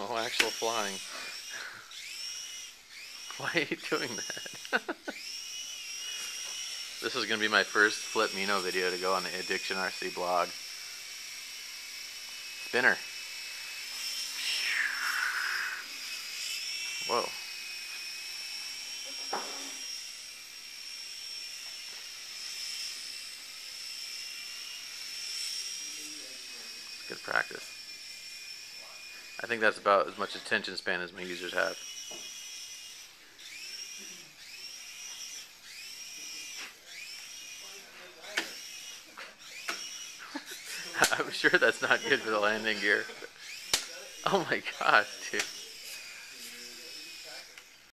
Oh, actual flying. Why are you doing that? This is going to be my first Flip Mino video to go on the Addiction RC blog. Spinner. Whoa. Good practice. I think that's about as much attention span as my users have. I'm sure that's not good for the landing gear. Oh my gosh, dude.